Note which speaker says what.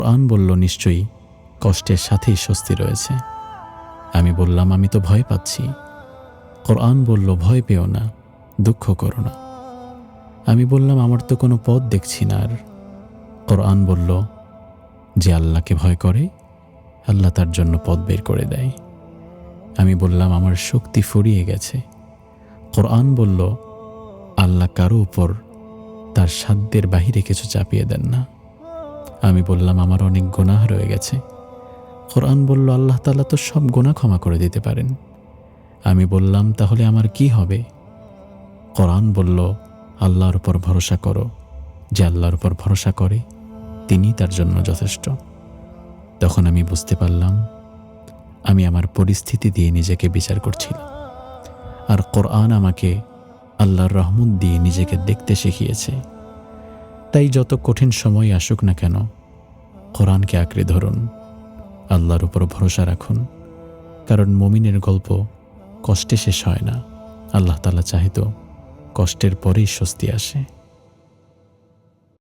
Speaker 1: কোরআন বলল, নিশ্চয়ই কষ্টের সাথেই স্বস্তি রয়েছে। আমি বললাম, আমি তো ভয় পাচ্ছি। কোরআন বলল, ভয় পেও না, দুঃখ করো না। আমি বললাম, আমার তো কোনো পথ দেখছি না। আর কোরআন বলল, যে আল্লাহকে ভয় করে আল্লাহ তার জন্য পথ বের করে দেয়। আমি বললাম, আমার শক্তি ফুরিয়ে গেছে। কোরআন বলল, আল্লাহ কারো উপর তার সাধ্যের বাহিরে কিছু চাপিয়ে দেন না। আমি বললাম, আমার অনেক গুনাহ রয়ে গেছে। কোরআন বলল, আল্লাহ তাআলা তো সব গুনাহ ক্ষমা করে দিতে পারেন। আমি বললাম, তাহলে আমার কি হবে? কোরআন বলল, আল্লাহর উপর ভরসা করো। যে আল্লাহর উপর ভরসা করে তিনি তার জন্য যথেষ্ট। তখন আমি বুঝতে পারলাম, আমি আমার পরিস্থিতি দিয়ে নিজেকে বিচার করছিলাম, আর কোরআন আমাকে আল্লাহর রহমত দিয়ে নিজেকে দেখতে শিখিয়েছে। তাই যত কঠিন সময় আসুক না কেন, কোরআনকে আঁকড়ে ধরুন, আল্লাহর উপর ভরসা রাখুন। কারণ মুমিনের গল্প কষ্টে শেষ হয় না। আল্লাহ তাআলা চাহে তো কষ্টের পরেই স্বস্তি আসে।